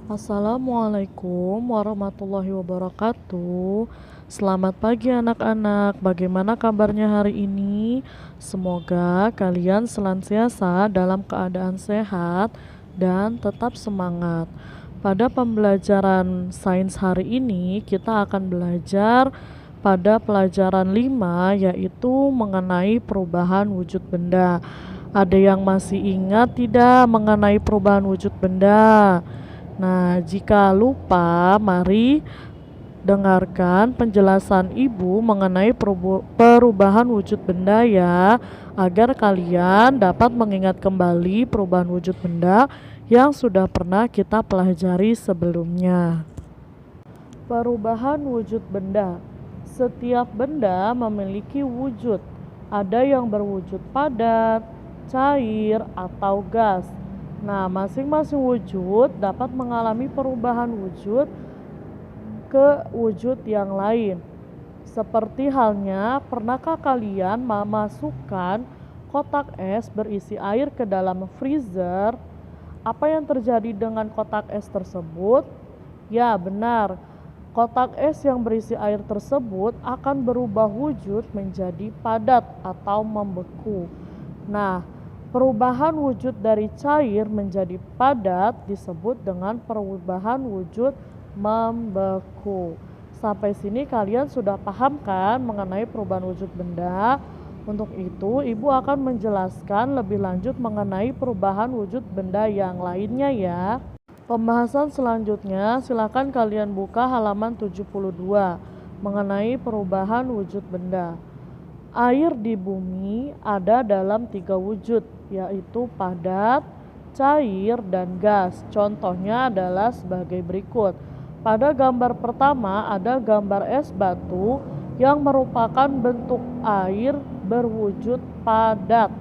Assalamualaikum warahmatullahi wabarakatuh. Selamat pagi anak-anak. Bagaimana kabarnya hari ini? Semoga kalian senantiasa dalam keadaan sehat dan tetap semangat. Pada pembelajaran sains hari ini, kita akan belajar pada pelajaran 5, yaitu mengenai perubahan wujud benda. Ada yang masih ingat tidak mengenai perubahan wujud benda? Nah, jika lupa, mari dengarkan penjelasan Ibu mengenai perubahan wujud benda ya, agar kalian dapat mengingat kembali perubahan wujud benda yang sudah pernah kita pelajari sebelumnya. Perubahan wujud benda. Setiap benda memiliki wujud. Ada yang berwujud padat, cair, atau gas. Nah, masing-masing wujud dapat mengalami perubahan wujud ke wujud yang lain. Seperti halnya, pernahkah kalian memasukkan kotak es berisi air ke dalam freezer? Apa yang terjadi dengan kotak es tersebut? Ya, benar. Kotak es yang berisi air tersebut akan berubah wujud menjadi padat atau membeku. Nah, perubahan wujud dari cair menjadi padat disebut dengan perubahan wujud membeku. Sampai sini kalian sudah paham kan mengenai perubahan wujud benda? Untuk itu, Ibu akan menjelaskan lebih lanjut mengenai perubahan wujud benda yang lainnya ya. Pembahasan selanjutnya, silakan kalian buka halaman 72 mengenai perubahan wujud benda. Air di bumi ada dalam 3 wujud, yaitu padat, cair, dan gas. Contohnya adalah sebagai berikut. Pada gambar pertama ada gambar es batu yang merupakan bentuk air berwujud padat.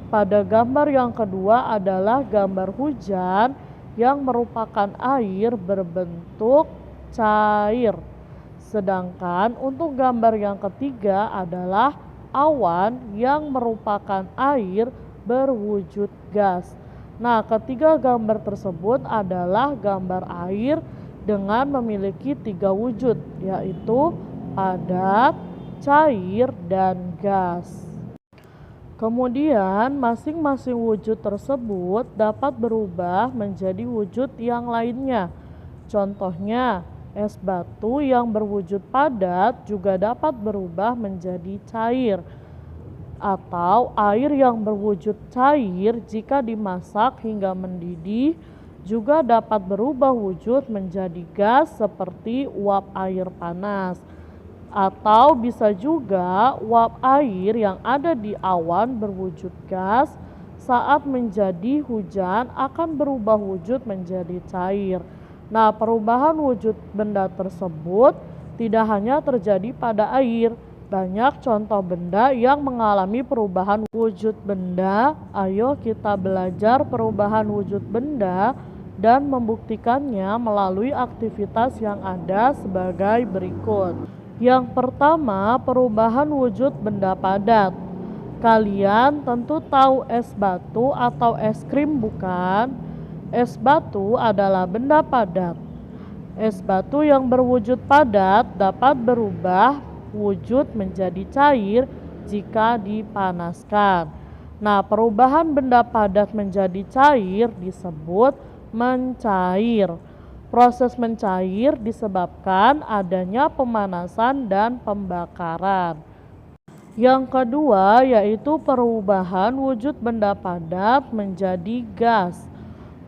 Pada gambar yang kedua adalah gambar hujan yang merupakan air berbentuk cair. Sedangkan untuk gambar yang ketiga adalah awan yang merupakan air berwujud gas. Nah, ketiga gambar tersebut adalah gambar air dengan memiliki 3 wujud, yaitu padat, cair, dan gas. Kemudian, masing-masing wujud tersebut dapat berubah menjadi wujud yang lainnya. Contohnya, es batu yang berwujud padat juga dapat berubah menjadi cair, atau air yang berwujud cair jika dimasak hingga mendidih juga dapat berubah wujud menjadi gas seperti uap air panas. Atau bisa juga uap air yang ada di awan berwujud gas saat menjadi hujan akan berubah wujud menjadi cair. Nah, perubahan wujud benda tersebut tidak hanya terjadi pada air. Banyak contoh benda yang mengalami perubahan wujud benda. Ayo kita belajar perubahan wujud benda dan membuktikannya melalui aktivitas yang ada sebagai berikut. Yang pertama, perubahan wujud benda padat. Kalian tentu tahu es batu atau es krim bukan? Es batu adalah benda padat. Es batu yang berwujud padat dapat berubah wujud menjadi cair jika dipanaskan. Nah, perubahan benda padat menjadi cair disebut mencair. Proses mencair disebabkan adanya pemanasan dan pembakaran. Yang kedua yaitu perubahan wujud benda padat menjadi gas.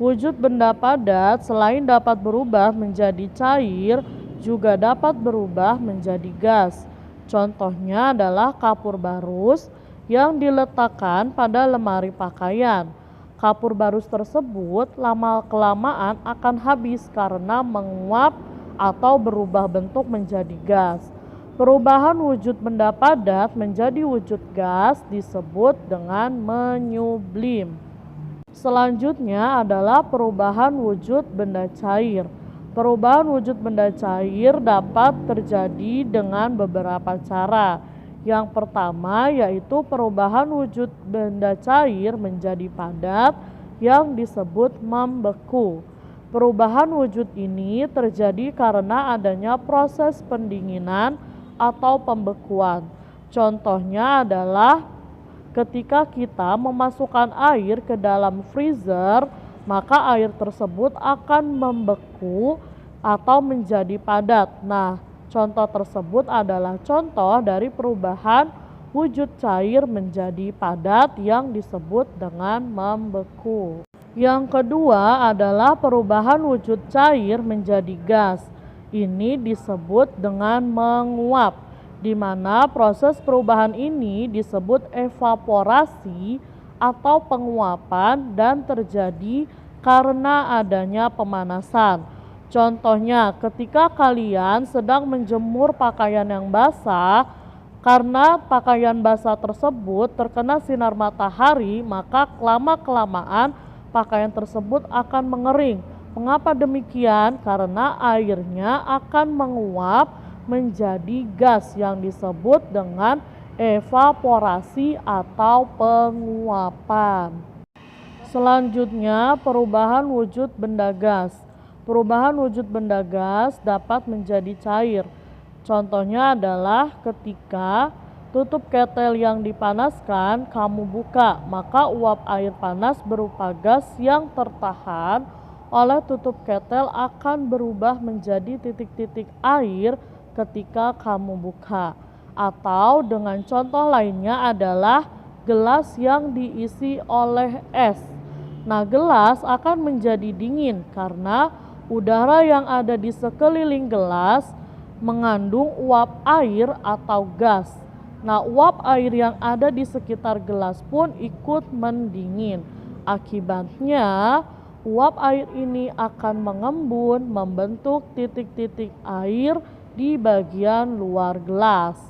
Wujud benda padat selain dapat berubah menjadi cair, juga dapat berubah menjadi gas. Contohnya adalah kapur barus yang diletakkan pada lemari pakaian. Kapur barus tersebut lama-kelamaan akan habis karena menguap atau berubah bentuk menjadi gas. Perubahan wujud benda padat menjadi wujud gas disebut dengan menyublim. Selanjutnya adalah perubahan wujud benda cair. Perubahan wujud benda cair dapat terjadi dengan beberapa cara. Yang pertama yaitu perubahan wujud benda cair menjadi padat yang disebut membeku. Perubahan wujud ini terjadi karena adanya proses pendinginan atau pembekuan. Contohnya adalah ketika kita memasukkan air ke dalam freezer, maka air tersebut akan membeku atau menjadi padat. Nah, contoh tersebut adalah contoh dari perubahan wujud cair menjadi padat yang disebut dengan membeku. Yang kedua adalah perubahan wujud cair menjadi gas. Ini disebut dengan menguap, di mana proses perubahan ini disebut evaporasi atau penguapan dan terjadi karena adanya pemanasan. Contohnya, ketika kalian sedang menjemur pakaian yang basah, karena pakaian basah tersebut terkena sinar matahari, maka lama-kelamaan pakaian tersebut akan mengering. Mengapa demikian? Karena airnya akan menguap menjadi gas yang disebut dengan evaporasi atau penguapan. Selanjutnya, perubahan wujud benda gas. Perubahan wujud benda gas dapat menjadi cair. Contohnya adalah ketika tutup ketel yang dipanaskan kamu buka, maka uap air panas berupa gas yang tertahan oleh tutup ketel akan berubah menjadi titik-titik air ketika kamu buka. Atau dengan contoh lainnya adalah gelas yang diisi oleh es. Nah, gelas akan menjadi dingin karena udara yang ada di sekeliling gelas mengandung uap air atau gas. Nah, uap air yang ada di sekitar gelas pun ikut mendingin. Akibatnya, uap air ini akan mengembun, membentuk titik-titik air di bagian luar gelas.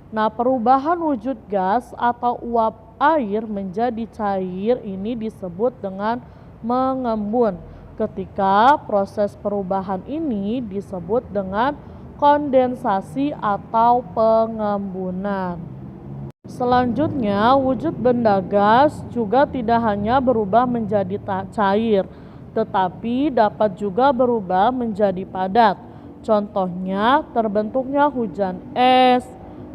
Nah, perubahan wujud gas atau uap air menjadi cair ini disebut dengan mengembun. Ketika proses perubahan ini disebut dengan kondensasi atau pengembunan. Selanjutnya, wujud benda gas juga tidak hanya berubah menjadi cair, tetapi dapat juga berubah menjadi padat. Contohnya, terbentuknya hujan es.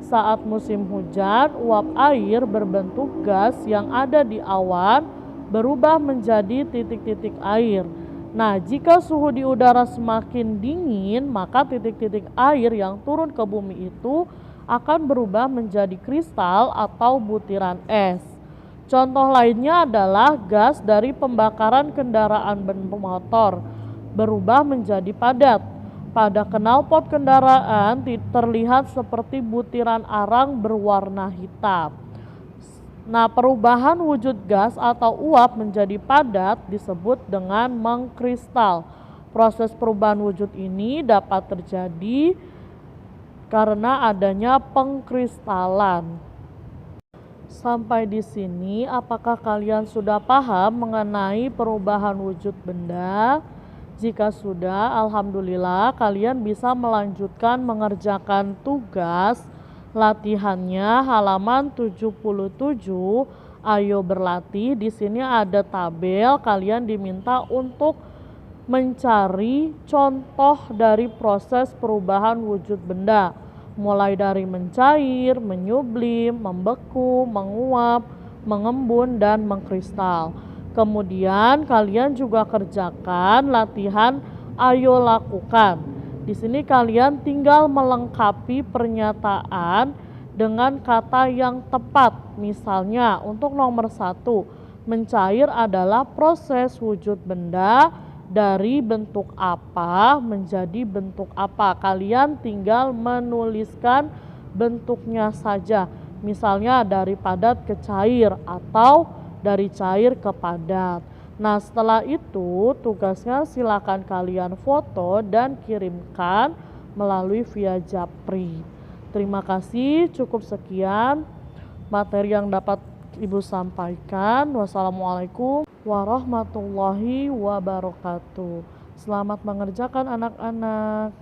Saat musim hujan, uap air berbentuk gas yang ada di awan berubah menjadi titik-titik air. Nah, jika suhu di udara semakin dingin, maka titik-titik air yang turun ke bumi itu akan berubah menjadi kristal atau butiran es. Contoh lainnya adalah gas dari pembakaran kendaraan bermotor berubah menjadi padat. Pada knalpot kendaraan terlihat seperti butiran arang berwarna hitam. Nah, perubahan wujud gas atau uap menjadi padat disebut dengan mengkristal. Proses perubahan wujud ini dapat terjadi karena adanya pengkristalan. Sampai di sini, apakah kalian sudah paham mengenai perubahan wujud benda? Jika sudah, alhamdulillah kalian bisa melanjutkan mengerjakan tugas latihannya halaman 77. Ayo berlatih. Di sini ada tabel, kalian diminta untuk mencari contoh dari proses perubahan wujud benda, mulai dari mencair, menyublim, membeku, menguap, mengembun, dan mengkristal. Kemudian kalian juga kerjakan latihan ayo lakukan. Di sini kalian tinggal melengkapi pernyataan dengan kata yang tepat. Misalnya untuk nomor 1, mencair adalah proses wujud benda dari bentuk apa menjadi bentuk apa. Kalian tinggal menuliskan bentuknya saja. Misalnya dari padat ke cair atau dari cair ke padat. Nah, setelah itu tugasnya silakan kalian foto dan kirimkan melalui via Japri. Terima kasih, cukup sekian materi yang dapat Ibu sampaikan. Wassalamualaikum warahmatullahi wabarakatuh. Selamat mengerjakan anak-anak.